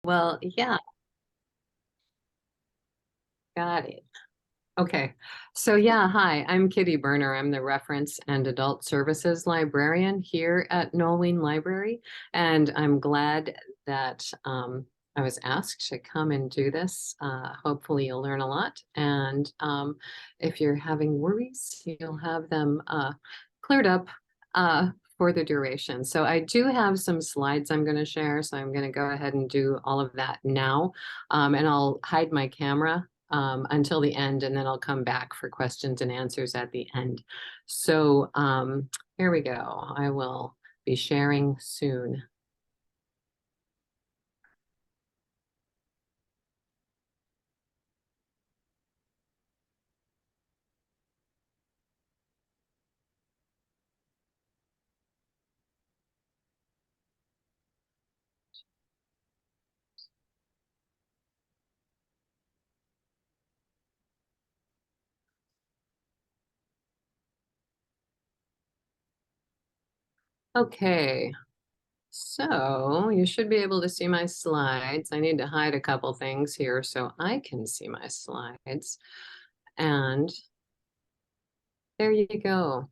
Well, yeah, got it. Okay. So yeah, hi, I'm Kitty Berner. I'm the Reference and Adult Services Librarian here at Noel Library, and I'm glad that I was asked to come and do this. Hopefully you'll learn a lot, and if you're having worries, you'll have them cleared up for the duration. So I do have some slides I'm going to share, so I'm going to go ahead and do all of that now, and I'll hide my camera until the end, and then I'll come back for questions and answers at the end. So here we go. I will be sharing soon. Okay, so you should be able to see my slides. I need to hide a couple things here so I can see my slides. And there you go.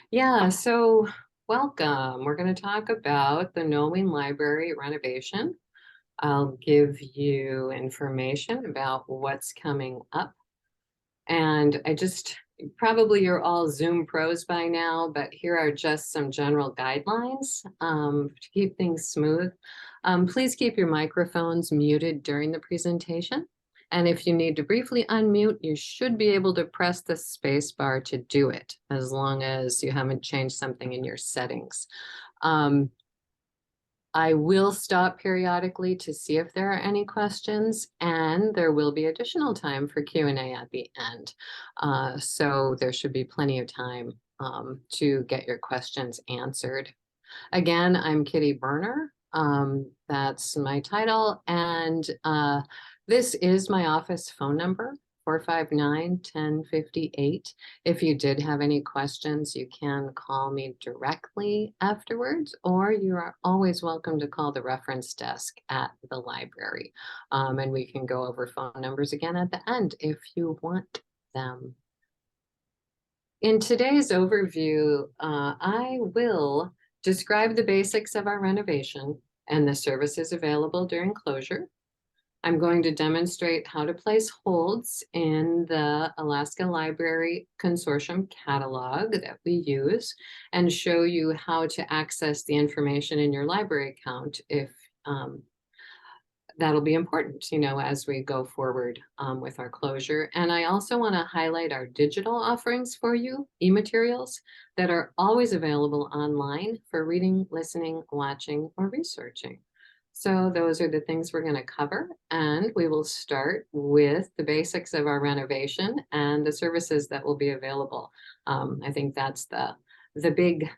Yeah, so welcome. We're going to talk about the Noel Library renovation. I'll give you information about what's coming up. And probably you're all Zoom pros by now, but here are just some general guidelines to keep things smooth. Please keep your microphones muted during the presentation. And if you need to briefly unmute, you should be able to press the space bar to do it, as long as you haven't changed something in your settings. I will stop periodically to see if there are any questions, and there will be additional time for Q&A at the end. So there should be plenty of time to get your questions answered. Again, I'm Kitty Berner. That's my title, and this is my office phone number. 459-1058. If you did have any questions, you can call me directly afterwards, or you are always welcome to call the reference desk at the library. And we can go over phone numbers again at the end if you want them. In today's overview, I will describe the basics of our renovation and the services available during closure. I'm going to demonstrate how to place holds in the Alaska Library Consortium catalog that we use, and show you how to access the information in your library account if that'll be important, as we go forward with our closure. And I also want to highlight our digital offerings for you, e-materials that are always available online for reading, listening, watching, or researching. So those are the things we're going to cover, and we will start with the basics of our renovation and the services that will be available. I think that's the big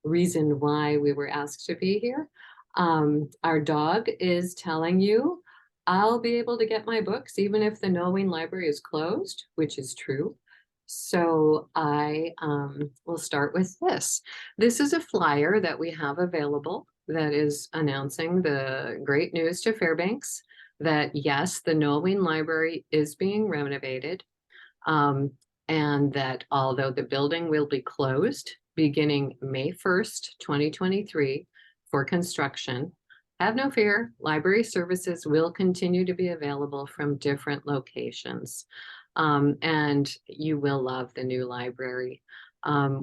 reason why we were asked to be here. Our dog is telling you, I'll be able to get my books even if the Noel Library is closed, which is true. So I will start with this. This is a flyer that we have available that is announcing the great news to Fairbanks that yes, the Noel Library is being renovated, and that although the building will be closed beginning May 1st, 2023 for construction, have no fear, library services will continue to be available from different locations. And you will love the new library.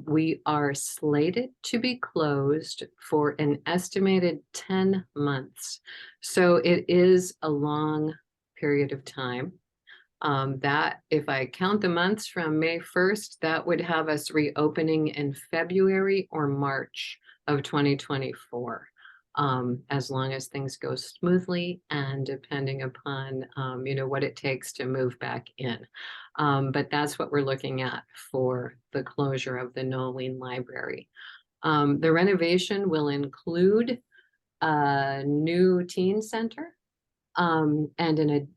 We are slated to be closed for an estimated 10 months. So it is a long period of time. That if I count the months from May 1st, that would have us reopening in February or March of 2024. As long as things go smoothly and depending upon, what it takes to move back in. But that's what we're looking at for the closure of the Noel Library. The renovation will include a new teen center. And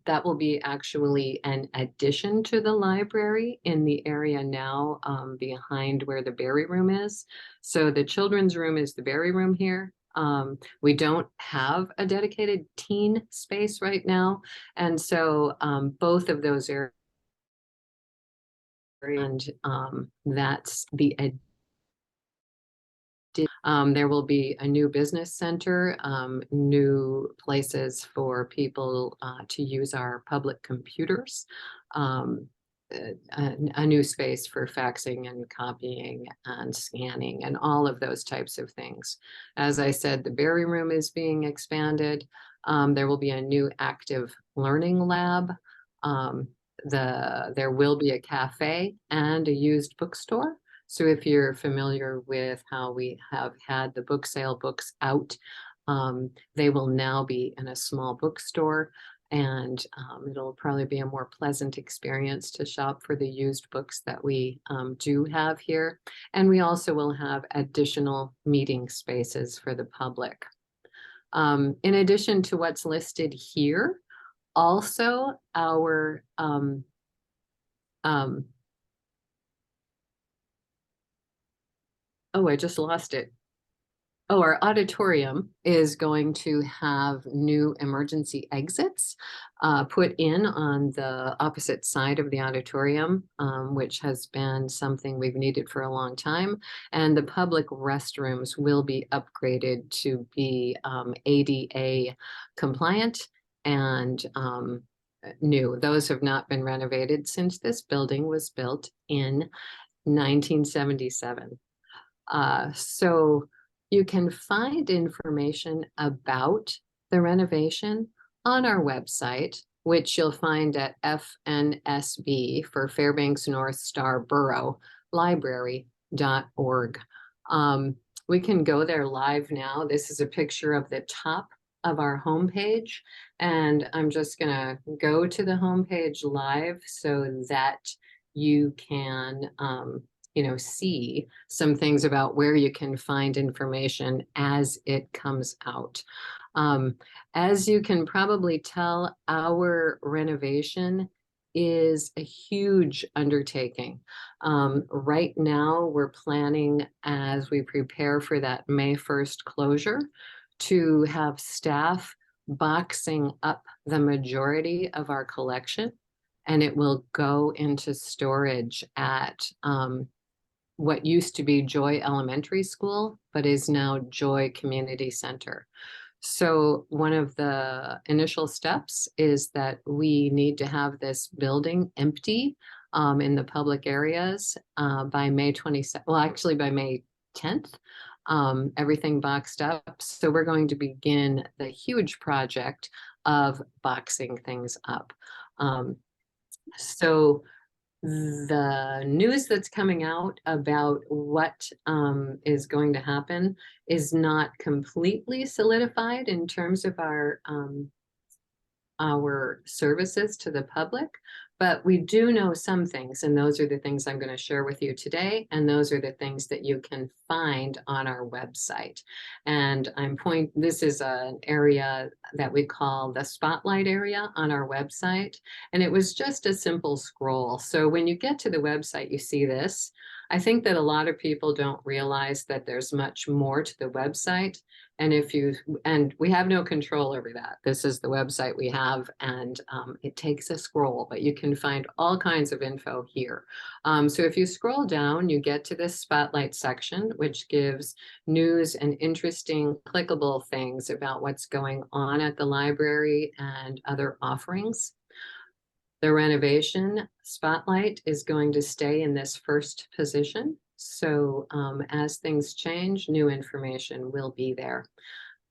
that will be actually an addition to the library in the area now behind where the berry room is. So the children's room is the berry room here. We don't have a dedicated teen space right now. And so both of those areas, and that's the there will be a new business center, new places for people to use our public computers, um, a new space for faxing and copying and scanning and all of those types of things. As I said, the Berry Room is being expanded. There will be a new active learning lab. Um, there will be a cafe and a used bookstore. So if you're familiar with how we have had the book sale books out, they will now be in a small bookstore, and it'll probably be a more pleasant experience to shop for the used books that we do have here. And we also will have additional meeting spaces for the public. In addition to what's listed here, also our oh, I just lost it. Oh, our auditorium is going to have new emergency exits put in on the opposite side of the auditorium, which has been something we've needed for a long time. And the public restrooms will be upgraded to be ADA compliant and new. Those have not been renovated since this building was built in 1977. So you can find information about the renovation on our website, which you'll find at FNSB for Fairbanks North Star Borough Library.org. We can go there live now. This is a picture of the top of our homepage, and I'm just gonna go to the homepage live so that you can see some things about where you can find information as it comes out. As you can probably tell, our renovation is a huge undertaking. Right now, we're planning, as we prepare for that May 1st closure, to have staff boxing up the majority of our collection, and it will go into storage at what used to be Joy Elementary School, but is now Joy Community Center. So one of the initial steps is that we need to have this building empty in the public areas by May 27th, well, actually by May 10th, everything boxed up. So we're going to begin the huge project of boxing things up. So the news that's coming out about what is going to happen is not completely solidified in terms of our services to the public, but we do know some things, and those are the things I'm going to share with you today, and those are the things that you can find on our website. And this is an area that we call the spotlight area on our website, and it was just a simple scroll. So when you get to the website, you see this. I think that a lot of people don't realize that there's much more to the website. And we have no control over that. This is the website we have, and it takes a scroll, but you can find all kinds of info here. So if you scroll down, you get to this spotlight section, which gives news and interesting clickable things about what's going on at the library and other offerings. The renovation spotlight is going to stay in this first position. So as things change, new information will be there.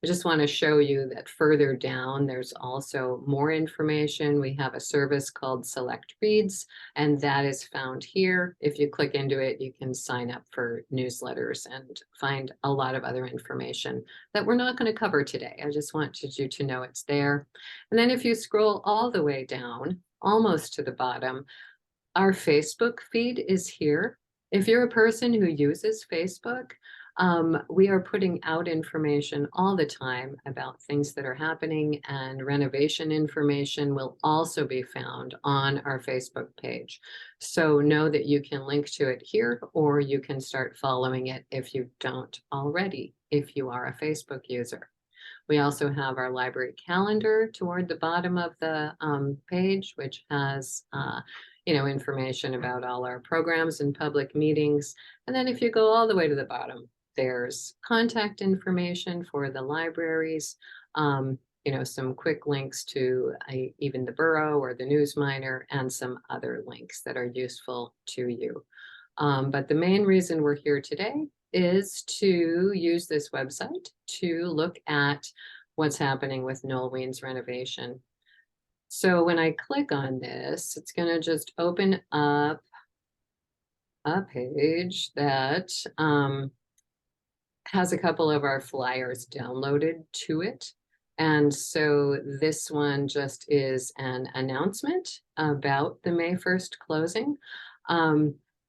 I just want to show you that further down, there's also more information. We have a service called Select Reads, and that is found here. If you click into it, you can sign up for newsletters and find a lot of other information that we're not going to cover today. I just wanted you to know it's there. And then if you scroll all the way down, almost to the bottom, our Facebook feed is here. If you're a person who uses Facebook, We are putting out information all the time about things that are happening, and renovation information will also be found on our Facebook page. So know that you can link to it here, or you can start following it if you don't already, if you are a Facebook user. We also have our library calendar toward the bottom of the page, which has information about all our programs and public meetings. And then if you go all the way to the bottom, there's contact information for the libraries, some quick links to even the borough or the News Miner, and some other links that are useful to you. But the main reason we're here today is to use this website to look at what's happening with Noel Wien's renovation. So when I click on this, it's going to just open up a page that has a couple of our flyers downloaded to it. And so this one just is an announcement about the May 1st closing.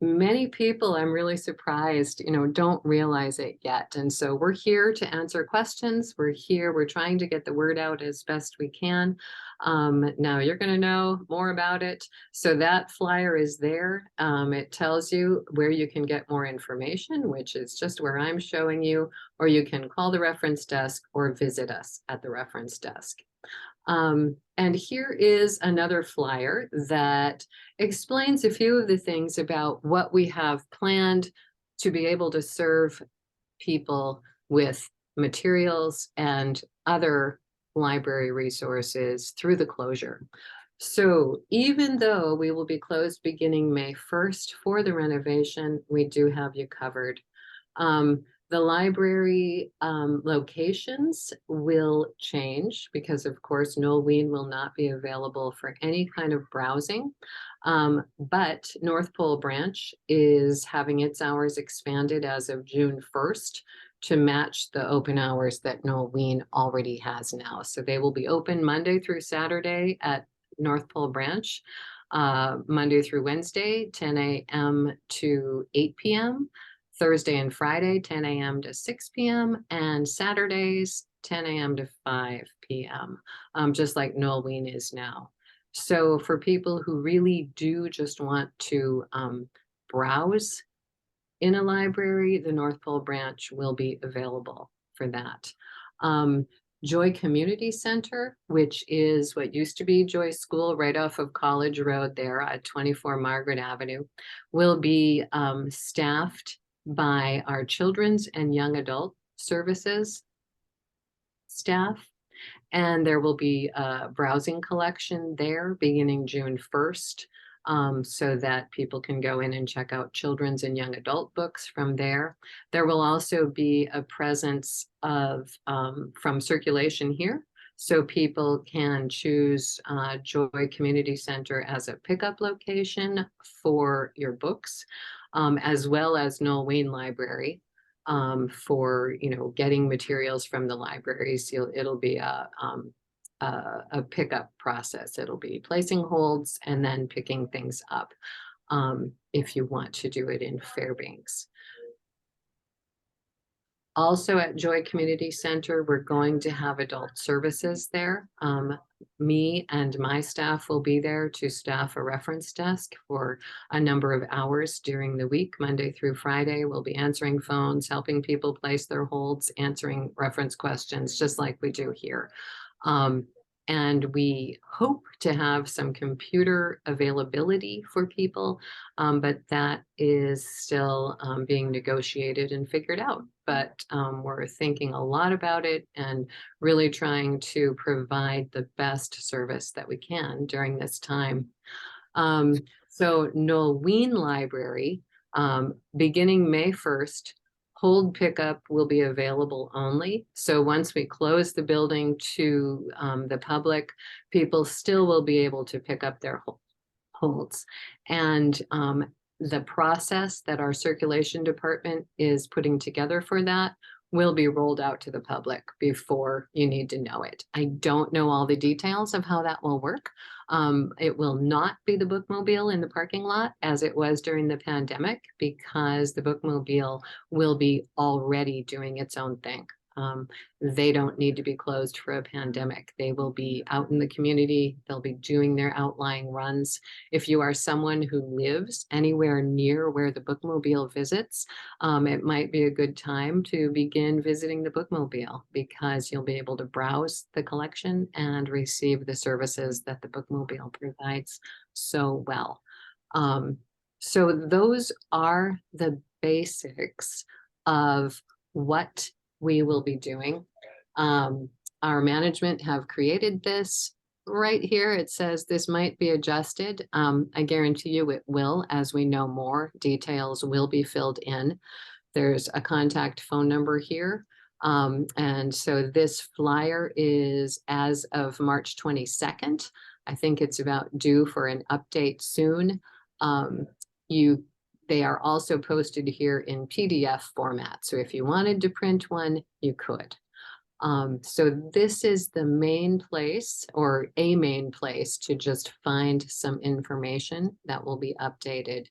Many people, I'm really surprised, don't realize it yet. And so we're here to answer questions. We're trying to get the word out as best we can. Now you're going to know more about it. So that flyer is there. It tells you where you can get more information, which is just where I'm showing you, or you can call the reference desk or visit us at the reference desk. And here is another flyer that explains a few of the things about what we have planned to be able to serve people with materials and other library resources through the closure. So even though we will be closed beginning May 1st for the renovation, we do have you covered. The library locations will change because, of course, Noel Wien will not be available for any kind of browsing. But North Pole Branch is having its hours expanded as of June 1st to match the open hours that Noel Wien already has now. So they will be open Monday through Saturday at North Pole Branch, Monday through Wednesday, 10 a.m. to 8 p.m., Thursday and Friday, 10 a.m. to 6 p.m., and Saturdays, 10 a.m. to 5 p.m., just like Noel Wien is now. So for people who really do just want to browse in a library, the North Pole Branch will be available for that. Joy Community Center, which is what used to be Joy School right off of College Road there at 24 Margaret Avenue, will be staffed by our children's and young adult services staff. And there will be a browsing collection there beginning June 1st, so that people can go in and check out children's and young adult books from there. There will also be a presence of from circulation here, so people can choose Joy Community Center as a pickup location for your books, as well as Noel Wien Library for getting materials from the libraries. It'll be a pickup process. It'll be placing holds and then picking things up if you want to do it in Fairbanks. Also at Joy Community Center, we're going to have adult services there. Me and my staff will be there to staff a reference desk for a number of hours during the week, Monday through Friday. We'll be answering phones, helping people place their holds, answering reference questions, just like we do here. And we hope to have some computer availability for people, but that is still being negotiated and figured out. But we're thinking a lot about it and really trying to provide the best service that we can during this time. So Noel Wien Library, beginning May 1st, hold pickup will be available only. So once we close the building to the public, people still will be able to pick up their holds. And the process that our circulation department is putting together for that will be rolled out to the public before you need to know it. I don't know all the details of how that will work. It will not be the bookmobile in the parking lot as it was during the pandemic, because the bookmobile will be already doing its own thing. They don't need to be closed for a pandemic. They will be out in the community. They'll be doing their outlying runs. If you are someone who lives anywhere near where the bookmobile visits, it might be a good time to begin visiting the bookmobile, because you'll be able to browse the collection and receive the services that the bookmobile provides so well. So those are the basics of what we will be doing. Our management have created this. Right here, it says this might be adjusted. I guarantee you it will. As we know more, details will be filled in. There's a contact phone number here. And so this flyer is as of March 22nd. I think it's about due for an update soon. They are also posted here in PDF format. So if you wanted to print one, you could. So this is the main place, or a main place, to just find some information that will be updated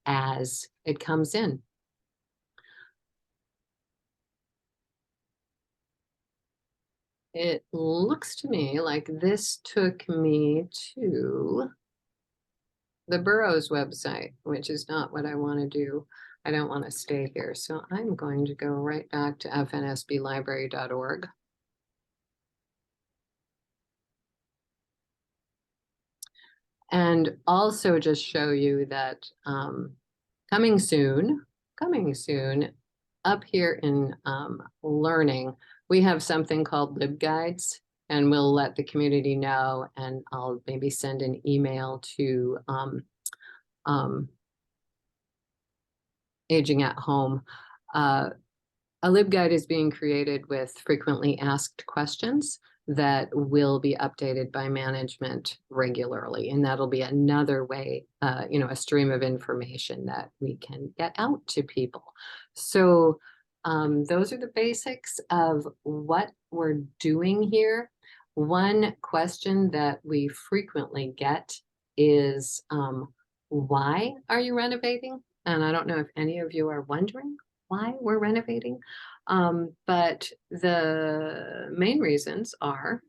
as it comes in. It looks to me like this took me to the borough's website, which is not what I want to do. I don't want to stay here. So I'm going to go right back to fnsblibrary.org. And also just show you that coming soon, up here in learning, we have something called LibGuides, and we'll let the community know, and I'll maybe send an email to Aging at Home. A LibGuide is being created with frequently asked questions that will be updated by management regularly. And that'll be another way, a stream of information that we can get out to people. So those are the basics of what we're doing here. One question that we frequently get is, why are you renovating? And I don't know if any of you are wondering why we're renovating. But the main reasons are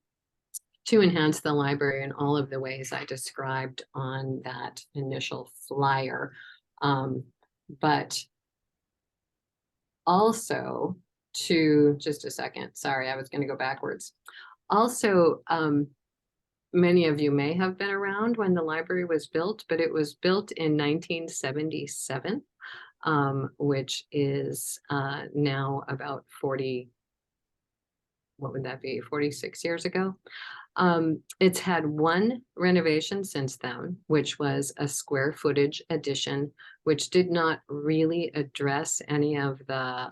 to enhance the library in all of the ways I described on that initial flyer. But also to, just a second, sorry, I was going to go backwards. Also, many of you may have been around when the library was built, but it was built in 1977. Which is now about 40, what would that be, 46 years ago. It's had one renovation since then, which was a square footage addition, which did not really address any of the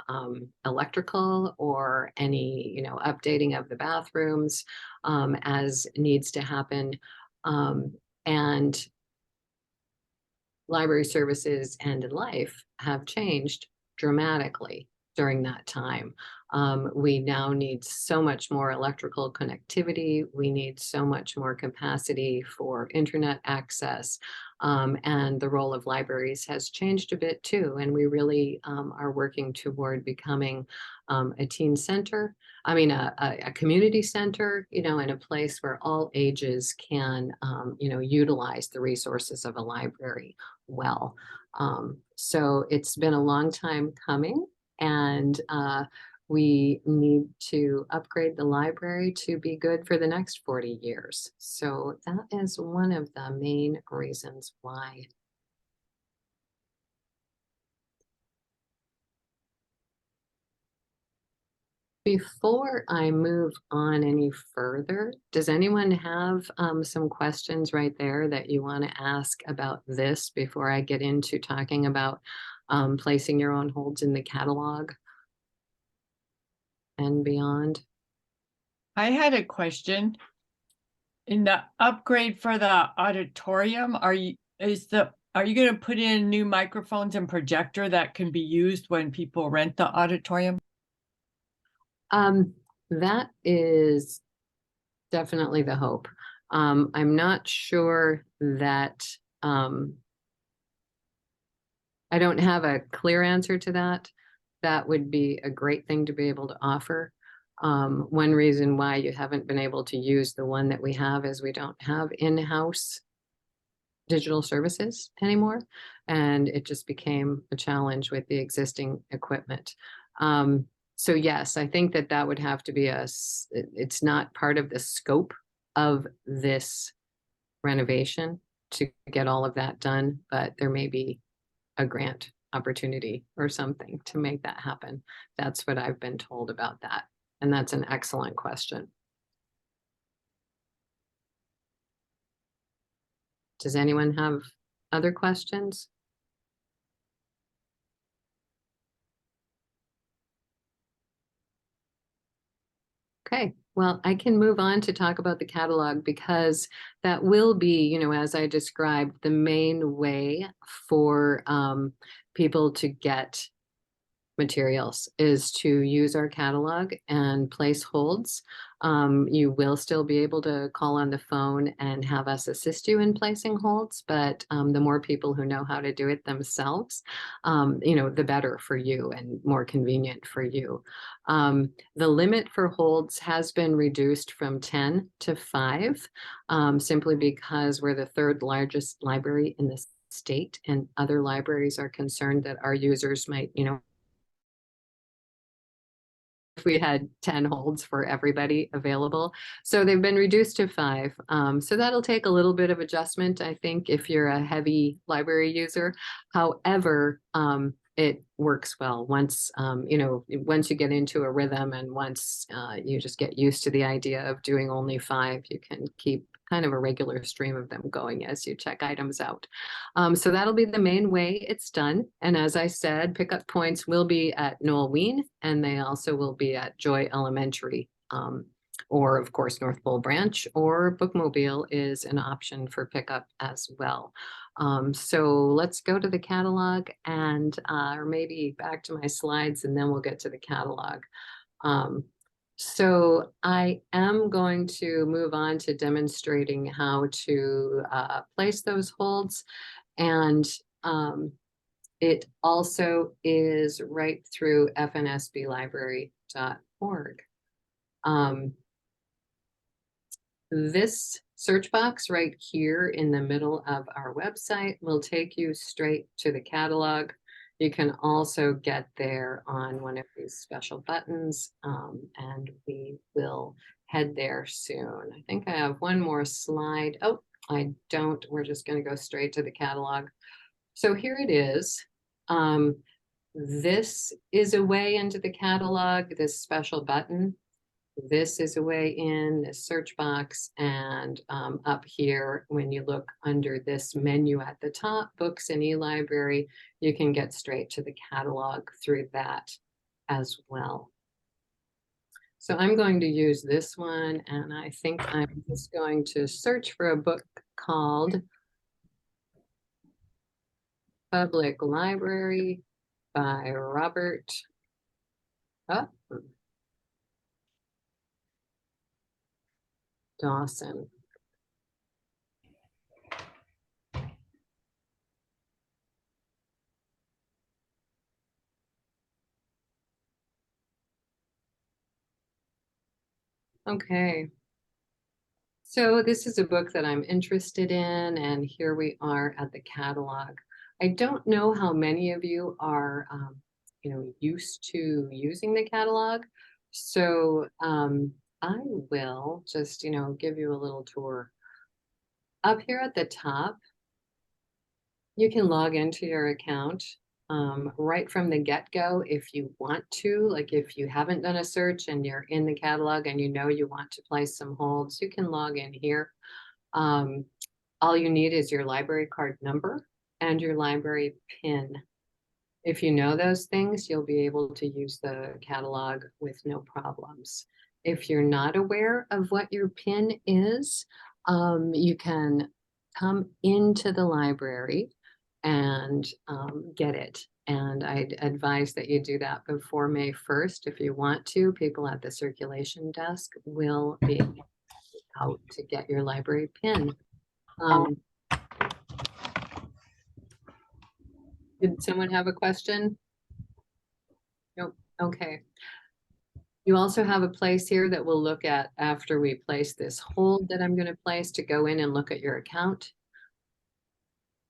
electrical or any, updating of the bathrooms as needs to happen. And library services and life have changed dramatically during that time. We now need so much more electrical connectivity. We need so much more capacity for internet access. And the role of libraries has changed a bit too. And we really are working toward becoming a teen center. I mean, a community center, and a place where all ages can, utilize the resources of a library well. So it's been a long time coming, and we need to upgrade the library to be good for the next 40 years. So that is one of the main reasons why. Before I move on any further, does anyone have some questions right there that you want to ask about this before I get into talking about placing your own holds in the catalog and beyond? I had a question. In the upgrade for the auditorium, are you going to put in new microphones and projector that can be used when people rent the auditorium? That is definitely the hope. I'm not sure that, I don't have a clear answer to that. That would be a great thing to be able to offer. One reason why you haven't been able to use the one that we have is we don't have in-house digital services anymore, and it just became a challenge with the existing equipment. So yes, I think that that would have to be it's not part of the scope of this renovation to get all of that done, but there may be a grant opportunity or something to make that happen. That's what I've been told about that. And that's an excellent question. Does anyone have other questions? Okay, well, I can move on to talk about the catalog because that will be, as I described, the main way for people to get materials is to use our catalog and place holds. You will still be able to call on the phone and have us assist you in placing holds, but the more people who know how to do it themselves, the better for you and more convenient for you. The limit for holds has been reduced from 10 to 5, simply because we're the third largest library in the state, and other libraries are concerned that our users might, if we had 10 holds for everybody available. So they've been reduced to 5. So that'll take a little bit of adjustment, I think, if you're a heavy library user. However, it works well once, once you get into a rhythm and once you just get used to the idea of doing only 5, you can keep kind of a regular stream of them going as you check items out. So that'll be the main way it's done. And as I said, pickup points will be at Noel, Wien, and they also will be at Joy Elementary, or of course North Pole Branch, or Bookmobile is an option for pickup as well. So let's go to the catalog and or maybe back to my slides and then we'll get to the catalog. So I am going to move on to demonstrating how to place those holds, and it also is right through fnsblibrary.org. This search box right here in the middle of our website will take you straight to the catalog. You can also get there on one of these special buttons, and we will head there soon. I think I have one more slide. Oh, I don't. We're just going to go straight to the catalog. So here it is. This is a way into the catalog, this special button. This is a way in, this search box, and up here, when you look under this menu at the top, Books and eLibrary, you can get straight to the catalog through that as well. So I'm going to use this one, and I think I'm just going to search for a book called Public Library by Robert Dawson. Okay. So this is a book that I'm interested in, and here we are at the catalog. I don't know how many of you are, used to using the catalog. So I will just, give you a little tour. Up here at the top, you can log into your account right from the get-go if you want to. Like if you haven't done a search and you're in the catalog and you want to place some holds, you can log in here. All you need is your library card number and your library PIN. If you know those things, you'll be able to use the catalog with no problems. If you're not aware of what your PIN is, you can come into the library and get it. And I'd advise that you do that before May 1st. If you want to, people at the circulation desk will be out to get your library pin. Did someone have a question? Nope. Okay. You also have a place here that we'll look at after we place this hold that I'm going to place to go in and look at your account.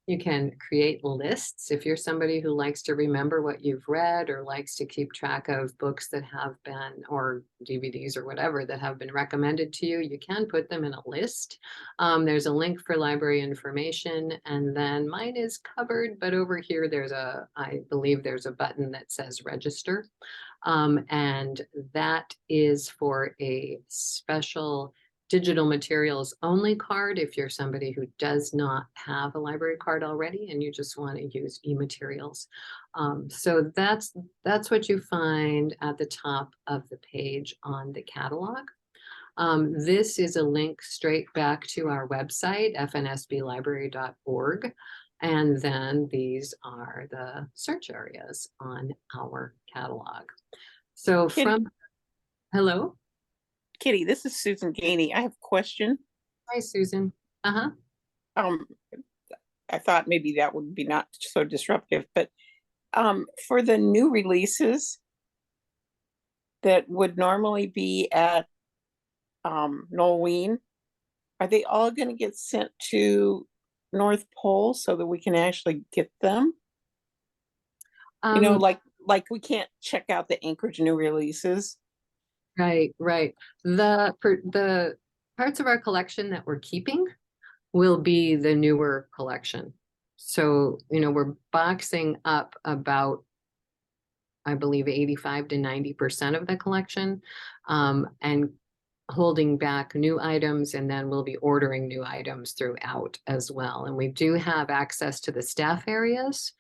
You can create lists if you're somebody who likes to remember what you've read or likes to keep track of books that have been, or DVDs or whatever that have been recommended to you. You can put them in a list. There's a link for library information, and then mine is covered, but over here I believe there's a button that says register. And that is for a special digital materials only card if you're somebody who does not have a library card already and you just want to use e-materials. So that's what you find at the top of the page on the catalog. This is a link straight back to our website, fnsblibrary.org. And then these are the search areas on our catalog. So hello? Kitty, this is Susan Gainey. I have a question. Hi, Susan. Uh-huh. I thought maybe that would be not so disruptive, but for the new releases that would normally be at Noel, Wien, are they all going to get sent to North Pole so that we can actually get them? You know, like we can't check out the Anchorage new releases. Right. The parts of our collection that we're keeping will be the newer collection. So, we're boxing up about, I believe, 85 to 90% of the collection, and holding back new items, and then we'll be ordering new items throughout as well. And we do have access to the staff areas.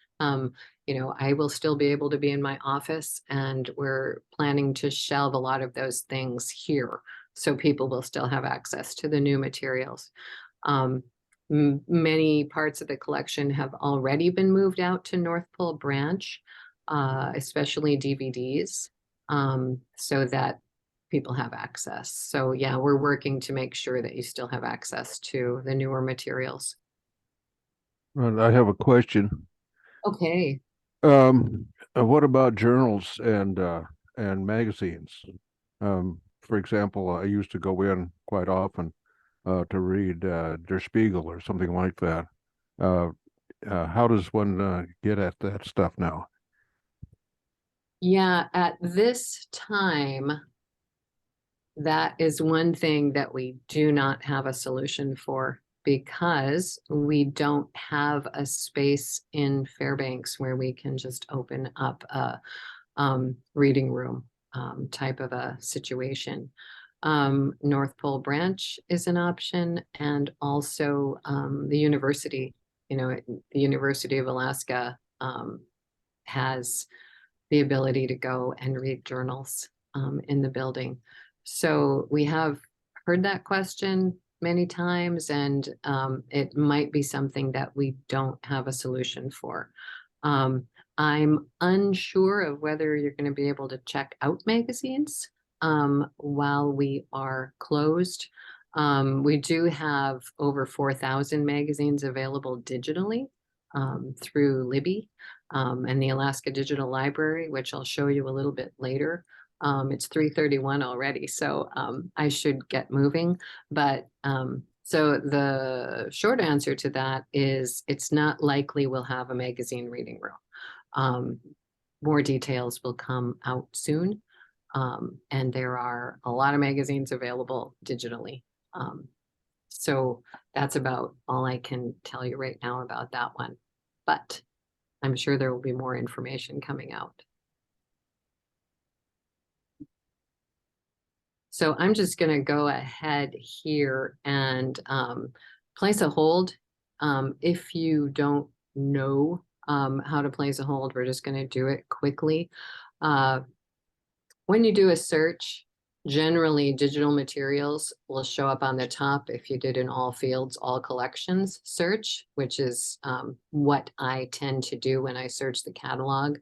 I will still be able to be in my office, and we're planning to shelve a lot of those things here. So people will still have access to the new materials. Many parts of the collection have already been moved out to North Pole Branch, especially DVDs, so that people have access. So yeah, we're working to make sure that you still have access to the newer materials. Well, I have a question. Okay. What about journals and magazines? For example, I used to go in quite often to read Der Spiegel or something like that. How does one get at that stuff now? Yeah, at this time, that is one thing that we do not have a solution for, because we don't have a space in Fairbanks where we can just open up a reading room type of a situation. North Pole Branch is an option, and also the university, the University of Alaska has the ability to go and read journals in the building. So we have heard that question many times, and it might be something that we don't have a solution for. I'm unsure of whether you're going to be able to check out magazines while we are closed. We do have over 4,000 magazines available digitally through Libby and the Alaska Digital Library, which I'll show you a little bit later. It's 3:31 already, so I should get moving. But so the short answer to that is it's not likely we'll have a magazine reading room. More details will come out soon. And there are a lot of magazines available digitally. So that's about all I can tell you right now about that one. But I'm sure there will be more information coming out. So I'm just going to go ahead here and place a hold. If you don't know how to place a hold, we're just going to do it quickly. When you do a search, Generally, digital materials will show up on the top if you did an all fields, all collections search, which is what I tend to do when I search the catalog.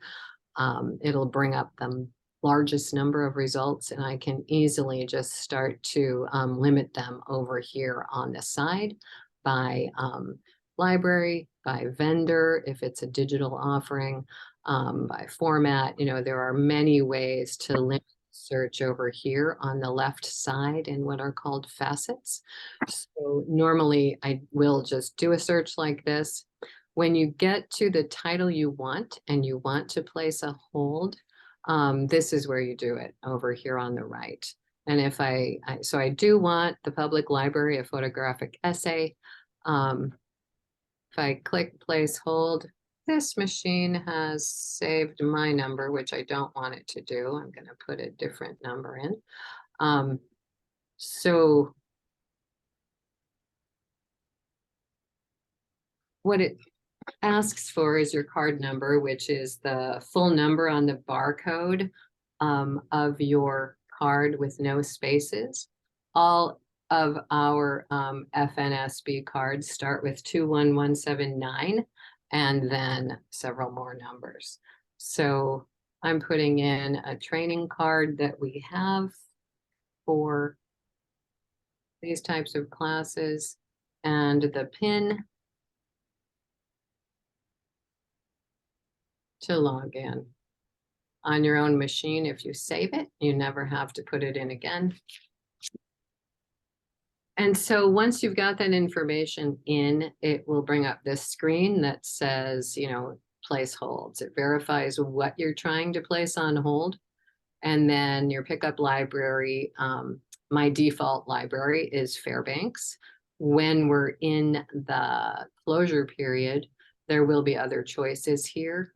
It'll bring up the largest number of results, and I can easily just start to limit them over here on the side by library, by vendor, if it's a digital offering, by format. You know, there are many ways to limit search over here on the left side in what are called facets. So normally I will just do a search like this. When you get to the title you want and you want to place a hold, this is where you do it over here on the right. And if so I do want the public library, a photographic essay. If I click place hold, this machine has saved my number, which I don't want it to do. I'm going to put a different number in. So what it asks for is your card number, which is the full number on the barcode of your card with no spaces. All of our FNSB cards start with 21179 and then several more numbers. So I'm putting in a training card that we have for these types of classes and the PIN to log in. On your own machine, if you save it, you never have to put it in again. And so once you've got that information in, it will bring up this screen that says, you know, place holds. It verifies what you're trying to place on hold. And then your pickup library, my default library is Fairbanks. When we're in the closure period, there will be other choices here.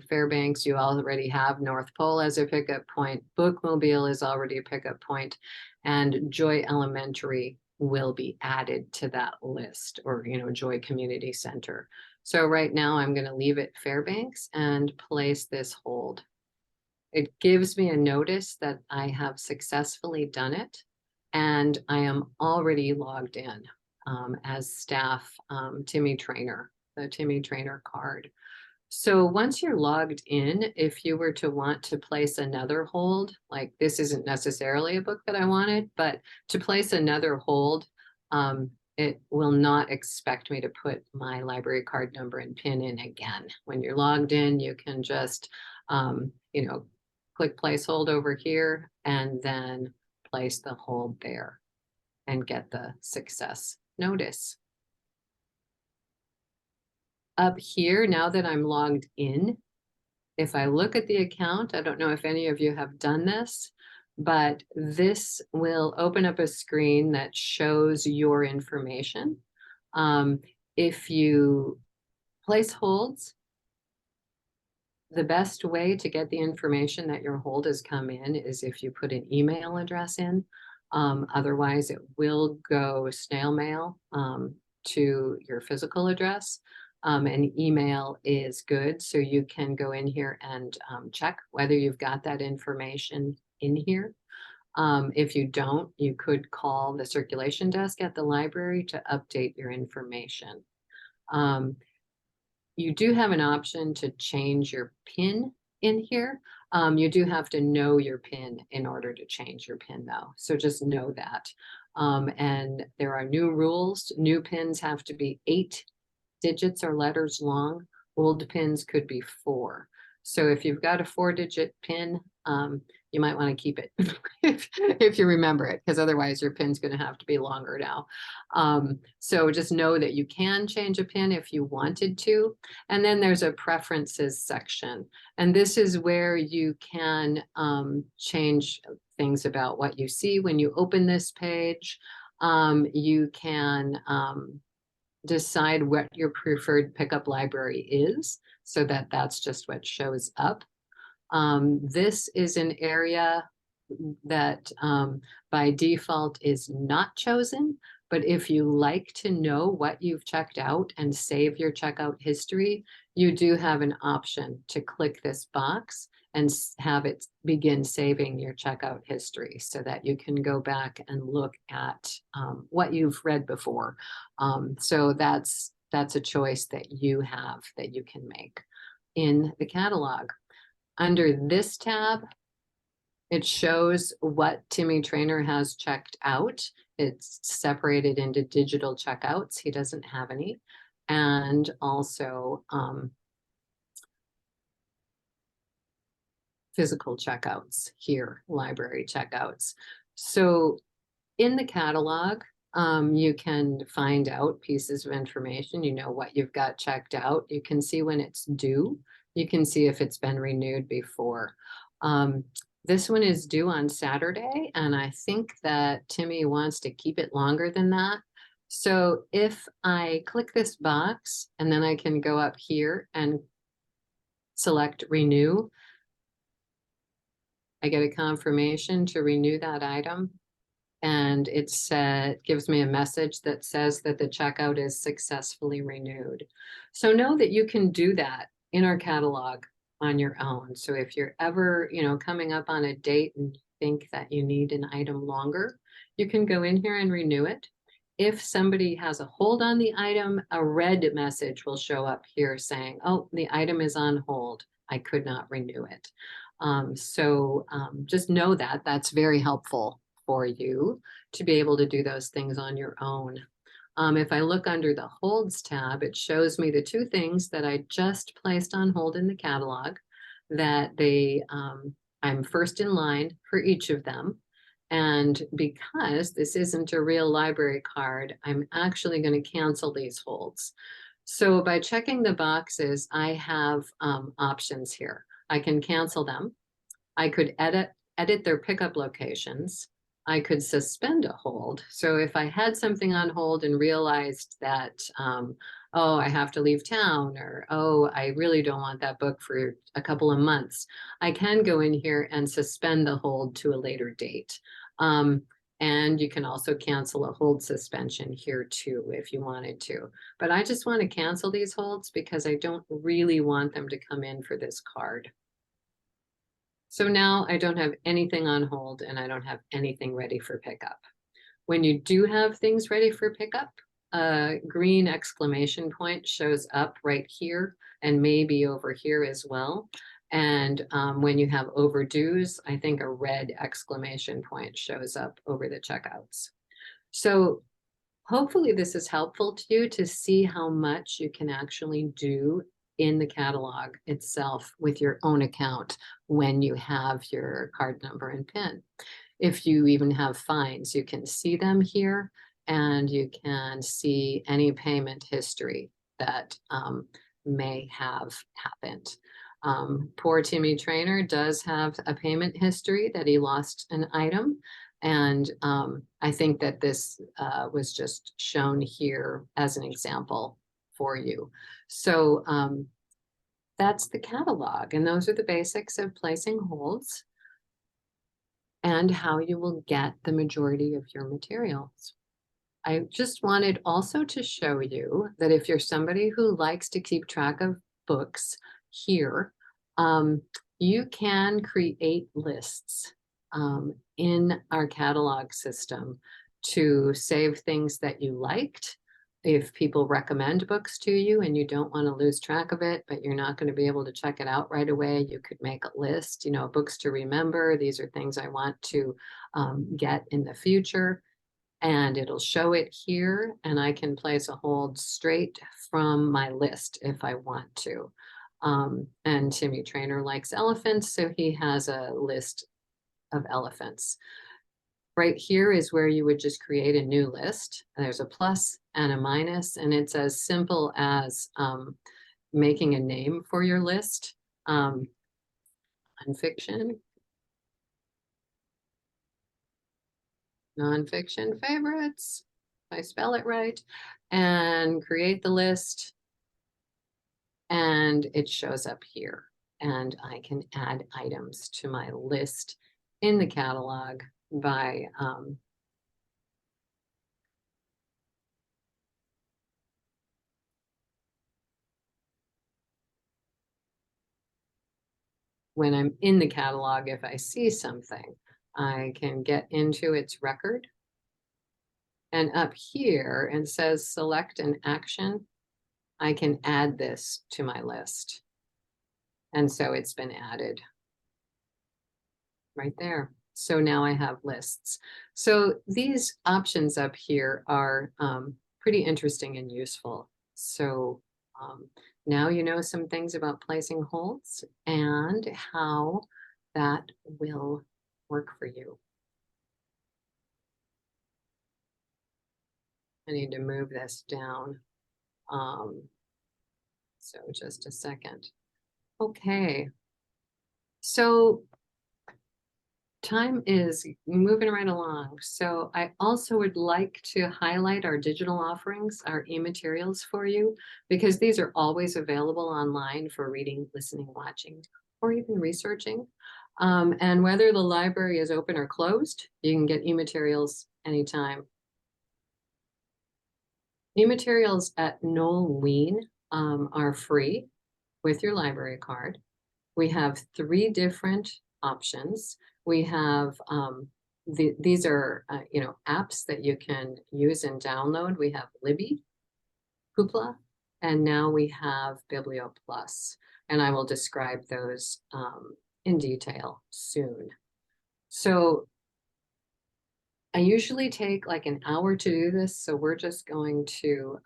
Fairbanks, you already have North Pole as a pickup point. Bookmobile is already a pickup point, and Joy Elementary will be added to that list, or, you know, Joy Community Center. So right now I'm going to leave it Fairbanks and place this hold. It gives me a notice that I have successfully done it, and I am already logged in as staff Timmy Trainer, the Timmy Trainer card. So once you're logged in, if you were to want to place another hold, like this isn't necessarily a book that I wanted, but to place another hold, it will not expect me to put my library card number and PIN in again. When you're logged in, you can just, you know, click place hold over here and then place the hold there and get the success notice. Up here, now that I'm logged in, if I look at the account, I don't know if any of you have done this, but this will open up a screen that shows your information. If you place holds, the best way to get the information that your hold has come in is if you put an email address in. Otherwise, it will go snail mail to your physical address. And email is good, so you can go in here and check whether you've got that information in here. If you don't, you could call the circulation desk at the library to update your information. You do have an option to change your PIN in here. You do have to know your PIN in order to change your PIN though, so just know that. And there are new rules. New PINs have to be 8 digits or letters long. Old PINs could be 4. So if you've got a 4-digit PIN, you might want to keep it if you remember it, because otherwise your PIN's going to have to be longer now. So just know that you can change a PIN if you wanted to. And then there's a preferences section. And this is where you can change things about what you see when you open this page. You can decide what your preferred pickup library is, so that that's just what shows up. This is an area that by default is not chosen, but if you like to know what you've checked out and save your checkout history, you do have an option to click this box and have it begin saving your checkout history so that you can go back and look at what you've read before. So that's a choice that you have that you can make in the catalog. Under this tab, it shows what Timmy Trainer has checked out. It's separated into digital checkouts. He doesn't have any. And also physical checkouts here, library checkouts. So in the catalog, you can find out pieces of information. You know what you've got checked out. You can see when it's due. You can see if it's been renewed before. This one is due on Saturday, and I think that Timmy wants to keep it longer than that. So if I click this box, and then I can go up here and select renew, I get a confirmation to renew that item. And it gives me a message that says that the checkout is successfully renewed. So know that you can do that in our catalog on your own. So if you're ever, coming up on a date and think that you need an item longer, you can go in here and renew it. If somebody has a hold on the item, a red message will show up here saying, oh, the item is on hold. I could not renew it. Just know that that's very helpful for you to be able to do those things on your own. If I look under the holds tab, it shows me the two things that I just placed on hold in the catalog that I'm first in line for each of them. And because this isn't a real library card, I'm actually going to cancel these holds. So by checking the boxes, I have options here. I can cancel them. I could edit their pickup locations. I could suspend a hold. So if I had something on hold and realized that, oh, I have to leave town, or, oh, I really don't want that book for a couple of months, I can go in here and suspend the hold to a later date. And you can also cancel a hold suspension here too, if you wanted to. But I just want to cancel these holds because I don't really want them to come in for this card. So now I don't have anything on hold and I don't have anything ready for pickup. When you do have things ready for pickup, a green exclamation point shows up right here and maybe over here as well. And when you have overdues, I think a red exclamation point shows up over the checkouts. So hopefully this is helpful to you to see how much you can actually do in the catalog itself with your own account when you have your card number and PIN. If you even have fines, you can see them here and you can see any payment history that may have happened. Poor Timmy Trainer does have a payment history that he lost an item. And I think that this was just shown here as an example for you. So that's the catalog, and those are the basics of placing holds and how you will get the majority of your materials. I just wanted also to show you that if you're somebody who likes to keep track of books here, you can create lists in our catalog system to save things that you liked. If people recommend books to you and you don't want to lose track of it, but you're not going to be able to check it out right away, you could make a list, books to remember. These are things I want to get in the future. And it'll show it here, and I can place a hold straight from my list if I want to. And Timmy Trainer likes elephants, so he has a list of elephants. Right here is where you would just create a new list. There's a plus and a minus, and it's as simple as making a name for your list. Nonfiction, nonfiction favorites, if I spell it right, and create the list. And it shows up here, and I can add items to my list in the catalog by when I'm in the catalog, if I see something, I can get into its record. And up here, it says select an action. I can add this to my list. And so it's been added right there. So now I have lists. So these options up here are pretty interesting and useful. So now you know some things about placing holds and how that will work for you. I need to move this down. So just a second. Okay. So time is moving right along. So I also would like to highlight our digital offerings, our e-materials for you, because these are always available online for reading, listening, watching, or even researching. And whether the library is open or closed, you can get e-materials anytime. E-materials at Noel Wien are free with your library card. We have 3 different options. We have these are apps that you can use and download. We have Libby, Hoopla, and now we have Biblio Plus, and I will describe those in detail soon. So I usually take like an hour to do this, so we're just going to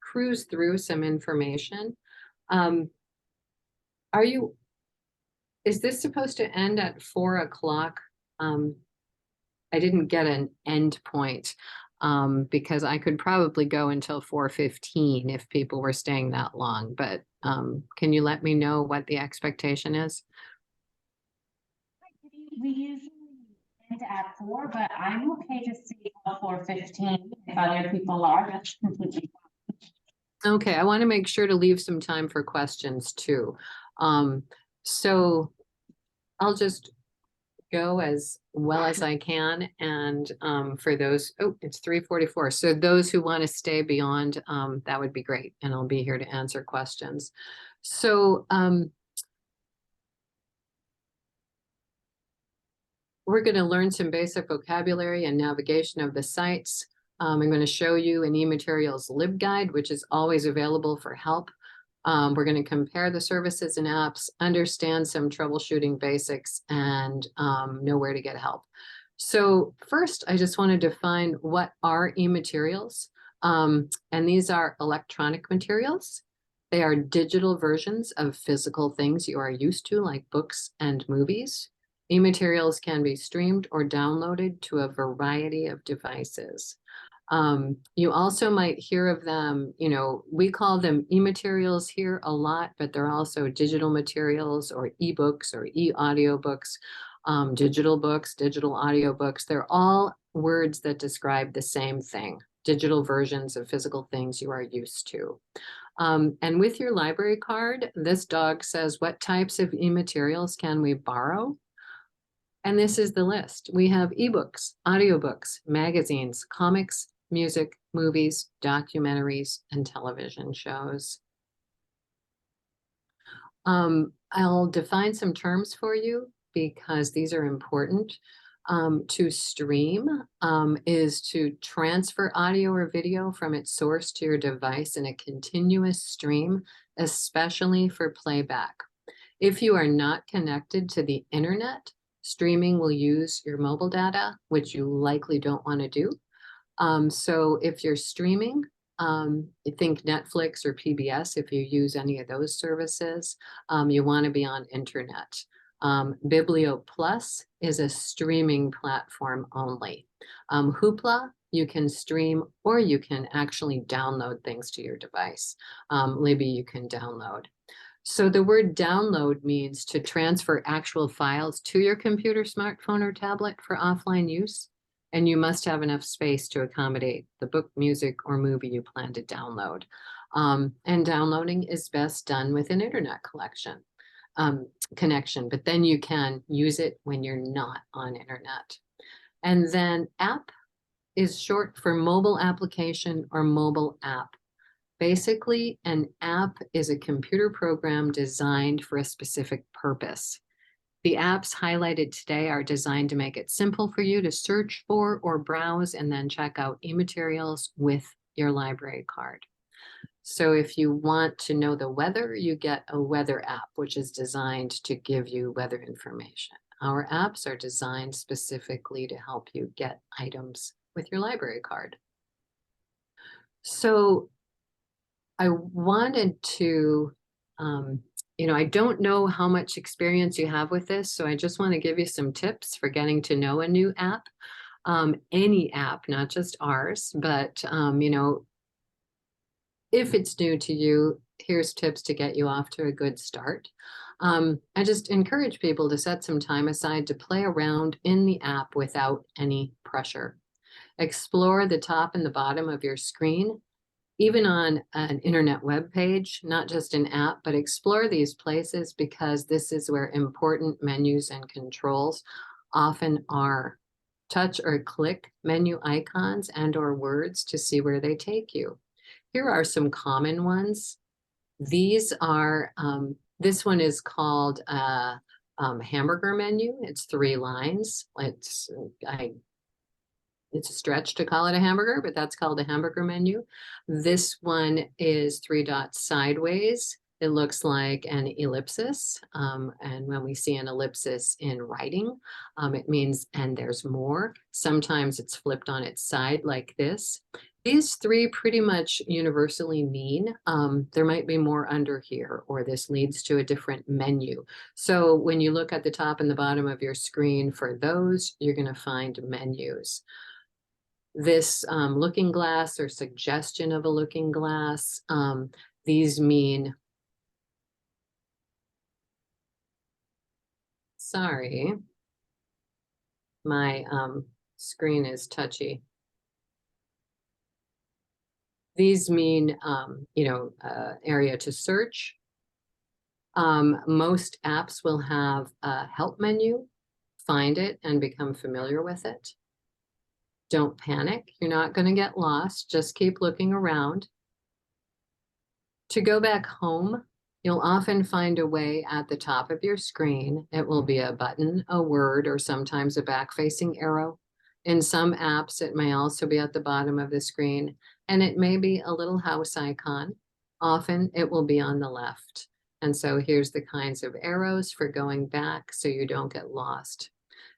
cruise through some information. Is this supposed to end at 4 o'clock? I didn't get an end point because I could probably go until 4:15 if people were staying that long, but can you let me know what the expectation is? We usually end at 4, but I'm okay to stay till 4:15 if other people are. That's completely fine. Okay, I want to make sure to leave some time for questions too. So I'll just go as well as I can. And for those, it's 3:44. So those who want to stay beyond, that would be great. And I'll be here to answer questions. So we're going to learn some basic vocabulary and navigation of the sites. I'm going to show you an e-materials LibGuide, which is always available for help. We're going to compare the services and apps, understand some troubleshooting basics, and know where to get help. So first, I just want to define what are e-materials. And these are electronic materials. They are digital versions of physical things you are used to, like books and movies. E-materials can be streamed or downloaded to a variety of devices. You also might hear of them, we call them e-materials here a lot, but they're also digital materials or e-books or e-audiobooks, digital books, digital audiobooks. They're all words that describe the same thing, digital versions of physical things you are used to. And with your library card, this dog says, what types of e-materials can we borrow? And this is the list. We have ebooks, audiobooks, magazines, comics, music, movies, documentaries, and television shows. I'll define some terms for you because these are important. To stream is to transfer audio or video from its source to your device in a continuous stream, especially for playback. If you are not connected to the internet, streaming will use your mobile data, which you likely don't want to do. So if you're streaming, think Netflix or PBS, if you use any of those services, you want to be on internet. Biblio Plus is a streaming platform only. Hoopla, you can stream or you can actually download things to your device. Libby, you can download. So the word download means to transfer actual files to your computer, smartphone, or tablet for offline use. And you must have enough space to accommodate the book, music, or movie you plan to download. And downloading is best done with an internet connection, but then you can use it when you're not on internet. And then app is short for mobile application or mobile app. Basically, an app is a computer program designed for a specific purpose. The apps highlighted today are designed to make it simple for you to search for or browse and then check out e-materials with your library card. So if you want to know the weather, you get a weather app, which is designed to give you weather information. Our apps are designed specifically to help you get items with your library card. So I wanted to, I don't know how much experience you have with this, so I just want to give you some tips for getting to know a new app. Any app, not just ours, but, if it's new to you, here's tips to get you off to a good start. I just encourage people to set some time aside to play around in the app without any pressure. Explore the top and the bottom of your screen, even on an internet web page, not just an app, but explore these places because this is where important menus and controls often are. Touch or click menu icons and or words to see where they take you. Here are some common ones. These are, this one is called a hamburger menu. It's 3 lines. It's a stretch to call it a hamburger, but that's called a hamburger menu. This one is 3 dots sideways. It looks like an ellipsis. And when we see an ellipsis in writing, it means, and there's more. Sometimes it's flipped on its side like this. These 3 pretty much universally mean there might be more under here, or this leads to a different menu. So when you look at the top and the bottom of your screen for those, you're going to find menus. This looking glass or suggestion of a looking glass, these mean, sorry, my screen is touchy. These mean, area to search. Most apps will have a help menu. Find it and become familiar with it. Don't panic. You're not going to get lost. Just keep looking around. To go back home, you'll often find a way at the top of your screen. It will be a button, a word, or sometimes a back-facing arrow. In some apps, it may also be at the bottom of the screen, and it may be a little house icon. Often it will be on the left. And so here's the kinds of arrows for going back so you don't get lost.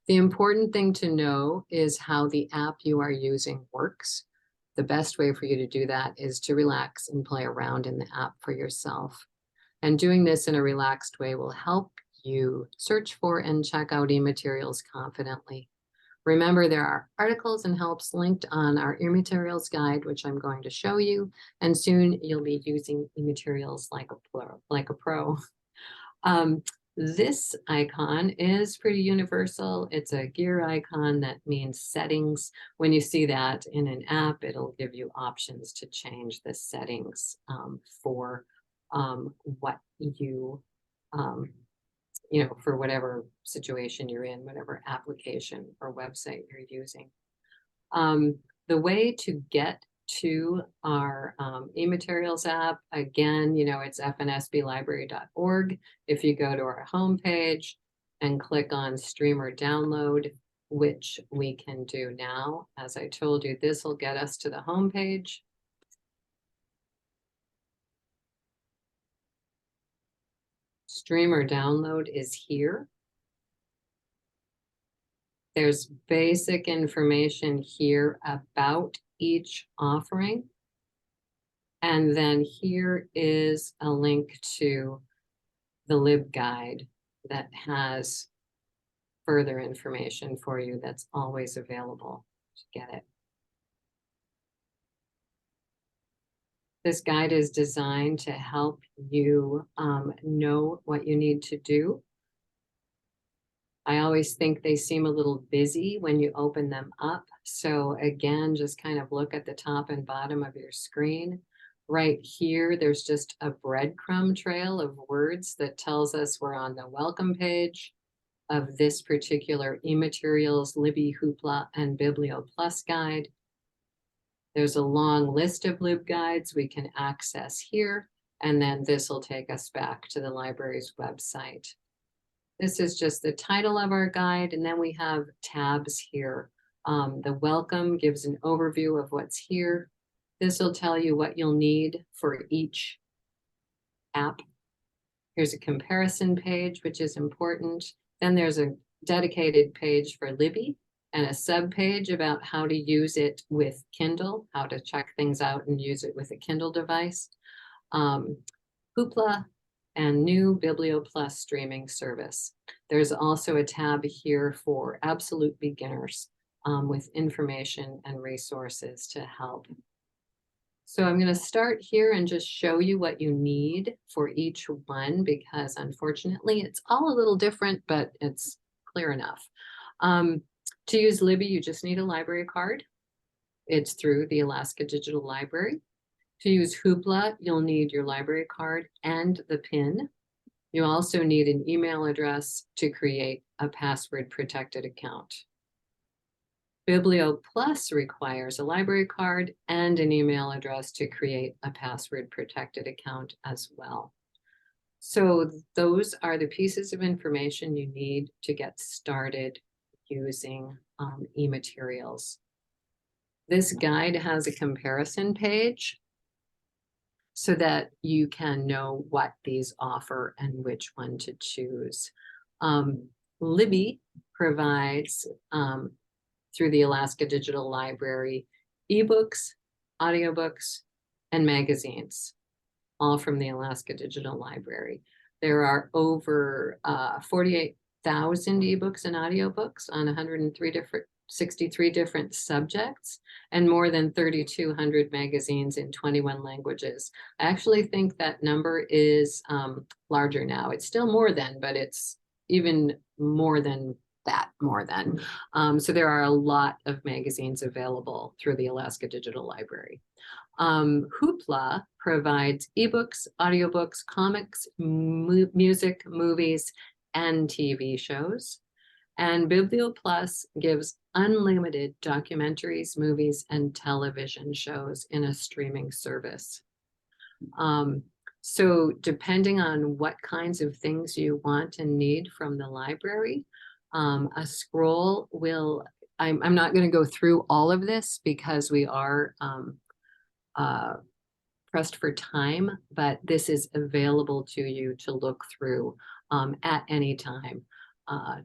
The important thing to know is how the app you are using works. The best way for you to do that is to relax and play around in the app for yourself. And doing this in a relaxed way will help you search for and check out e-materials confidently. Remember, there are articles and helps linked on our e-materials guide, which I'm going to show you, and soon you'll be using e-materials like a pro. This icon is pretty universal. It's a gear icon that means settings. When you see that in an app, it'll give you options to change the settings for what you, for whatever situation you're in, whatever application or website you're using. The way to get to our e-materials app, again, it's fnsblibrary.org. If you go to our homepage and click on stream or download, which we can do now, as I told you, this will get us to the homepage. Stream or download is here. There's basic information here about each offering. And then here is a link to the LibGuide that has further information for you that's always available to get it. This guide is designed to help you know what you need to do. I always think they seem a little busy when you open them up. So again, just kind of look at the top and bottom of your screen. Right here, there's just a breadcrumb trail of words that tells us we're on the welcome page of this particular e-materials, Libby, Hoopla, and BiblioPlus guide. There's a long list of LibGuides we can access here, and then this will take us back to the library's website. This is just the title of our guide, and then we have tabs here. The welcome gives an overview of what's here. This will tell you what you'll need for each app. Here's a comparison page, which is important. Then there's a dedicated page for Libby and a sub page about how to use it with Kindle, how to check things out and use it with a Kindle device. Hoopla and new BiblioPlus streaming service. There's also a tab here for absolute beginners with information and resources to help. So I'm going to start here and just show you what you need for each one, because unfortunately it's all a little different, but it's clear enough. To use Libby, you just need a library card. It's through the Alaska Digital Library. To use Hoopla, you'll need your library card and the PIN. You also need an email address to create a password protected account. BiblioPlus requires a library card and an email address to create a password protected account as well. So those are the pieces of information you need to get started using e-materials. This guide has a comparison page so that you can know what these offer and which one to choose. Libby provides, through the Alaska Digital Library, ebooks, audiobooks, and magazines, all from the Alaska Digital Library. There are over 48,000 ebooks and audiobooks on 63 different subjects, and more than 3,200 magazines in 21 languages. I actually think that number is larger now. It's still more than, but it's even more than that, so there are a lot of magazines available through the Alaska Digital Library. Hoopla provides ebooks, audiobooks, comics, music, movies, and TV shows. And BiblioPlus gives unlimited documentaries, movies, and television shows in a streaming service. So depending on what kinds of things you want and need from the library, a scroll will, I'm not going to go through all of this because we are pressed for time, but this is available to you to look through at any time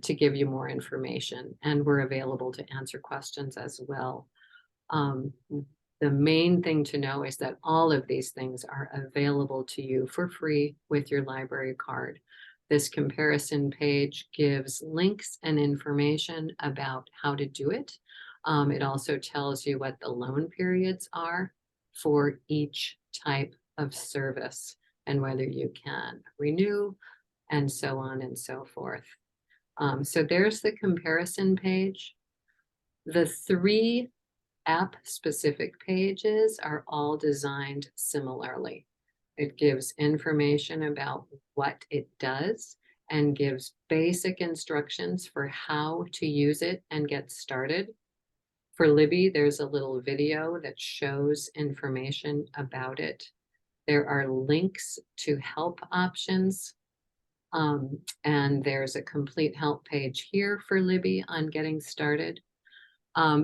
to give you more information, and we're available to answer questions as well. The main thing to know is that all of these things are available to you for free with your library card. This comparison page gives links and information about how to do it. It also tells you what the loan periods are for each type of service and whether you can renew and so on and so forth. So there's the comparison page. The 3 app-specific pages are all designed similarly. It gives information about what it does and gives basic instructions for how to use it and get started. For Libby, there's a little video that shows information about it. There are links to help options. And there's a complete help page here for Libby on getting started.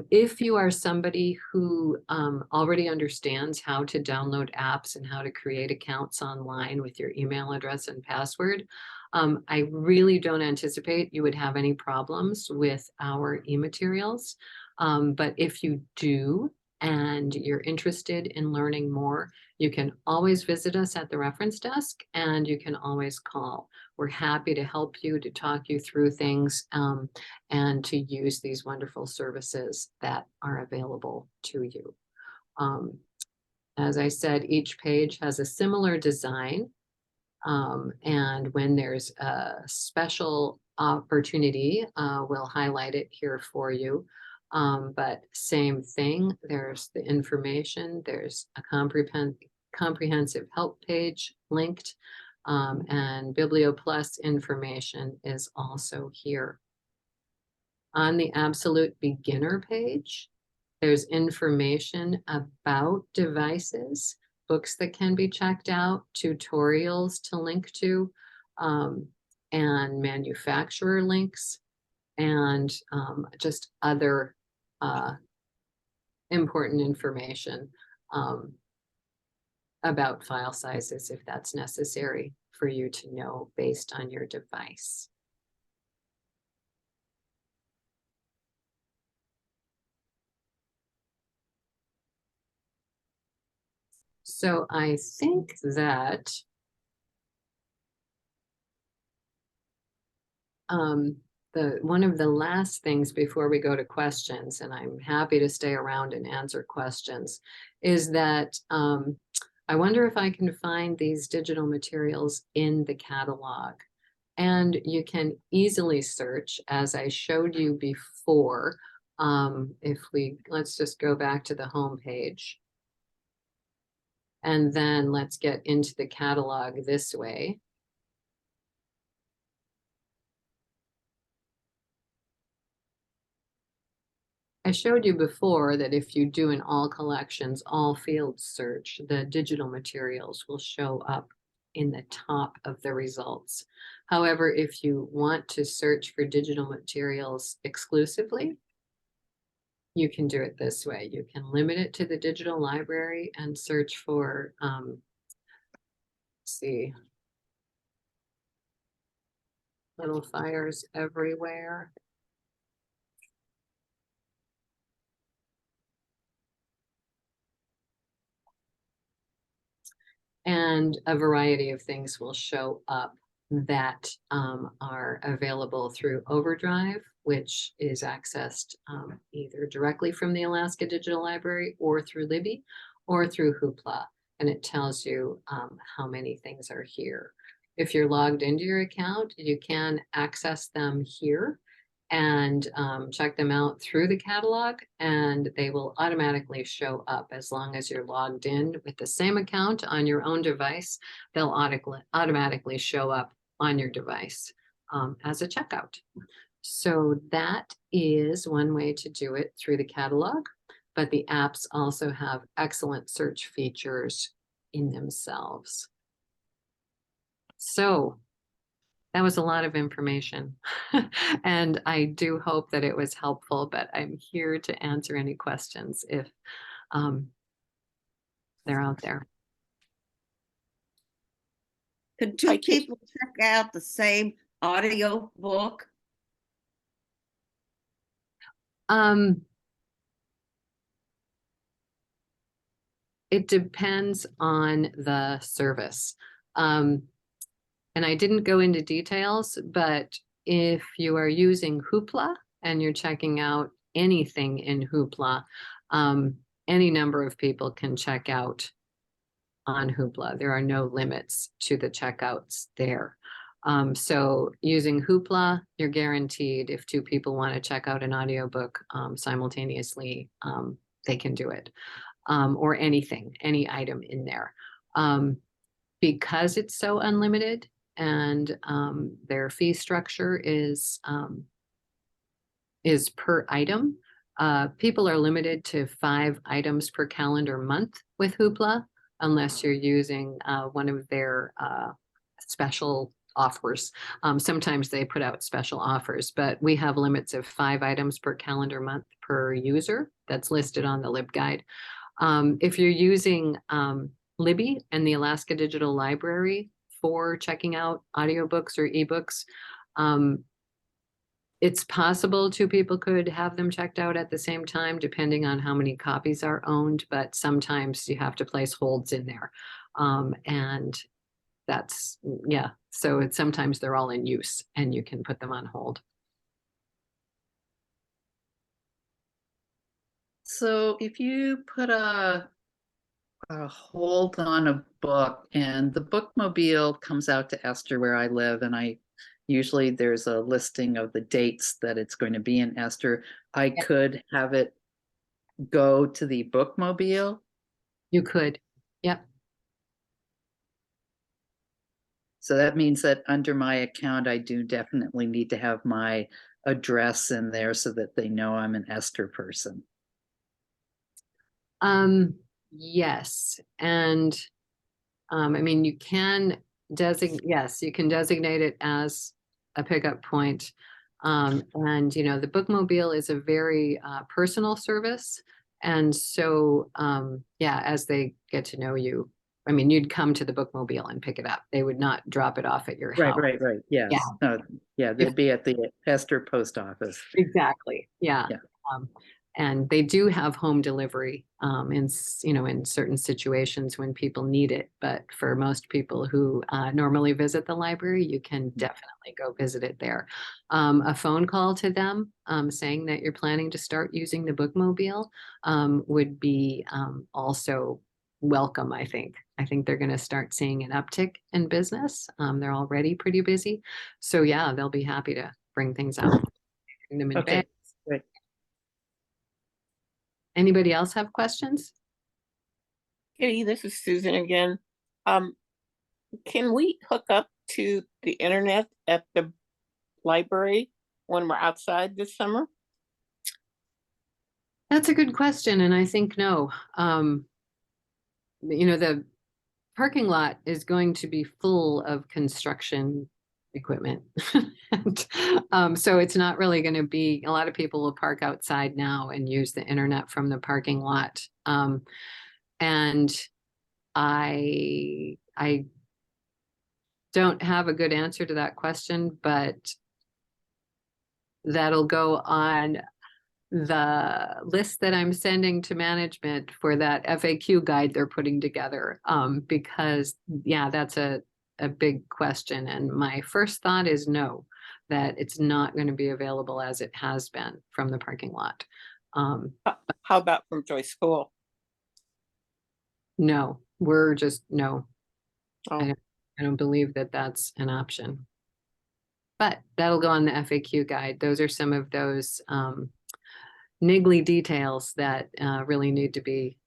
If you are somebody who already understands how to download apps and how to create accounts online with your email address and password, I really don't anticipate you would have any problems with our e-materials. But if you do and you're interested in learning more, you can always visit us at the reference desk and you can always call. We're happy to help you, to talk you through things, and to use these wonderful services that are available to you. As I said, each page has a similar design. And when there's a special opportunity, we'll highlight it here for you. But same thing, there's the information, there's a comprehensive help page linked, and BiblioPlus information is also here. On the absolute beginner page, There's information about devices, books that can be checked out, tutorials to link to, and manufacturer links, and just other important information about file sizes if that's necessary for you to know based on your device. So I think that one of the last things before we go to questions, and I'm happy to stay around and answer questions, is that I wonder if I can find these digital materials in the catalog. And you can easily search, as I showed you before. Let's just go back to the home page. And then let's get into the catalog this way. I showed you before that if you do an all collections, all fields search, the digital materials will show up in the top of the results. However, if you want to search for digital materials exclusively, you can do it this way. You can limit it to the digital library and search for, let's see, little fires everywhere. And a variety of things will show up that are available through Overdrive, which is accessed either directly from the Alaska Digital Library or through Libby or through Hoopla. And it tells you how many things are here. If you're logged into your account, you can access them here and check them out through the catalog, and they will automatically show up as long as you're logged in with the same account on your own device. They'll automatically show up on your device as a checkout. So that is one way to do it through the catalog, but the apps also have excellent search features in themselves. So that was a lot of information and I do hope that it was helpful, but I'm here to answer any questions if they're out there. Could two people check out the same audio book? It depends on the service. And I didn't go into details, but if you are using Hoopla and you're checking out anything in Hoopla, any number of people can check out on Hoopla. There are no limits to the checkouts there. So using Hoopla, you're guaranteed if two people want to check out an audiobook simultaneously, they can do it. Or anything, any item in there. Because it's so unlimited and their fee structure is per item, people are limited to 5 items per calendar month with Hoopla, unless you're using one of their special offers. Sometimes they put out special offers, but we have limits of 5 items per calendar month per user. That's listed on the LibGuide. If you're using Libby and the Alaska Digital Library for checking out audiobooks or ebooks, it's possible 2 people could have them checked out at the same time, depending on how many copies are owned, but sometimes you have to place holds in there. And that's, yeah, so it's sometimes they're all in use and you can put them on hold. So if you put a hold on a book and the bookmobile comes out to Esther where I live, and usually there's a listing of the dates that it's going to be in Esther, I could have it go to the bookmobile. You could, yep. So that means that under my account, I do definitely need to have my address in there so that they know I'm an Esther person. Yes, and I mean, you can yes, you can designate it as a pickup point. And you know, the bookmobile is a very personal service. And so, yeah, as they get to know you, I mean, you'd come to the bookmobile and pick it up. They would not drop it off at your Right, house. right. Yes. Yeah. Yeah, they'd be at the Esther post office. Exactly, yeah. Yeah. And they do have home delivery, you know, in certain situations when people need it. But for most people who normally visit the library, you can definitely go visit it there. A phone call to them saying that you're planning to start using the bookmobile would be also welcome, I think. I think they're going to start seeing an uptick in business. They're already pretty busy. So yeah, they'll be happy to bring things out, bring them in Okay, bags. great. Anybody else have questions? Kitty, this is Susan again. Can we hook up to the internet at the library when we're outside this summer? That's a good question, and I think no. You know, the parking lot is going to be full of construction equipment. And, so it's not really going to be, a lot of people will park outside now and use the internet from the parking lot. And I don't have a good answer to that question, but that'll go on the list that I'm sending to management for that FAQ guide they're putting together. Because yeah, that's a big question. And my first thought is no, that it's not going to be available as it has been from the parking lot. How about from Joyce School? No, we're just, no, Oh, I don't believe that that's an option. But that'll go on the FAQ guide. Those are some of those niggly details that really need to be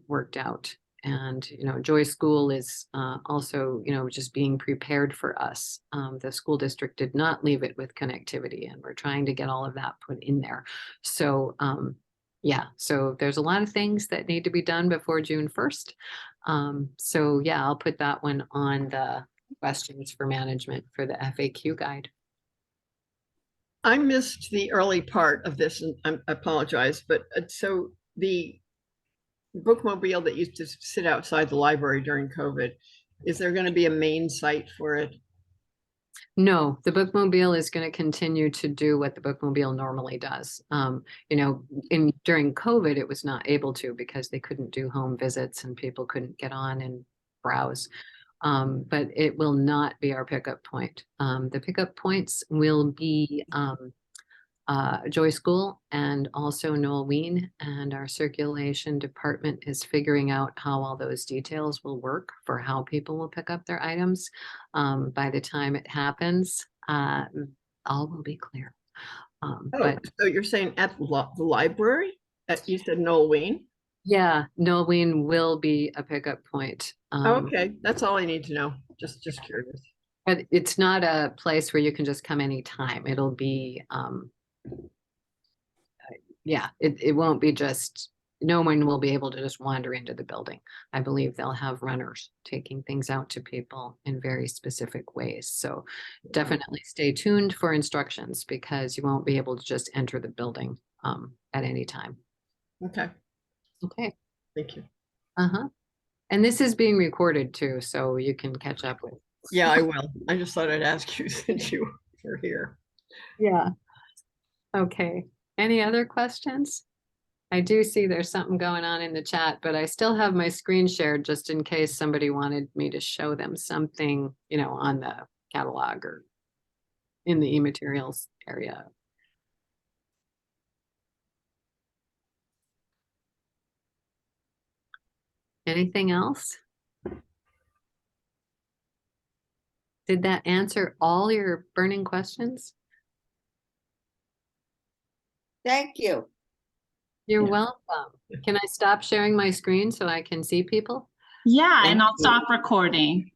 worked out. And, you know, Joy School is also, you know, just being prepared for us. The school district did not leave it with connectivity, and we're trying to get all of that put in there. So, yeah, so there's a lot of things that need to be done before June 1st. So, yeah, I'll put that one on the questions for management for the FAQ guide. I missed the early part of this and I apologize, but so the bookmobile that used to sit outside the library during COVID, is there going to be a main site for it? No, the bookmobile is going to continue to do what the bookmobile normally does. You know, during COVID, it was not able to because they couldn't do home visits and people couldn't get on and browse. But it will not be our pickup point. The pickup points will be Joy School and also Noel Wien, and our circulation department is figuring out how all those details will work for how people will pick up their items. By the time it happens, all will be clear. But So you're saying at the library? You said Noel Wien? yeah, Noel Wien will be a pickup point. Okay, that's all I need to know. Just curious. But it's not a place where you can just come anytime. It'll be yeah, it won't be just, no one will be able to just wander into the building. I believe they'll have runners taking things out to people in very specific ways. So definitely stay tuned for instructions, because you won't be able to just enter the building at any time. Okay, Okay. thank you. Uh-huh. And this is being recorded too, so you can catch up with. Yeah, I will. I just thought I'd ask you since you were here. Yeah. Okay. Any other questions? I do see there's something going on in the chat, but I still have my screen shared just in case somebody wanted me to show them something, you know, on the catalog or in the e-materials area. Anything else? Did that answer all your burning questions? Thank you. You're Yeah. welcome. Can I stop sharing my screen so I can see people? Yeah, Thank and I'll you. stop recording.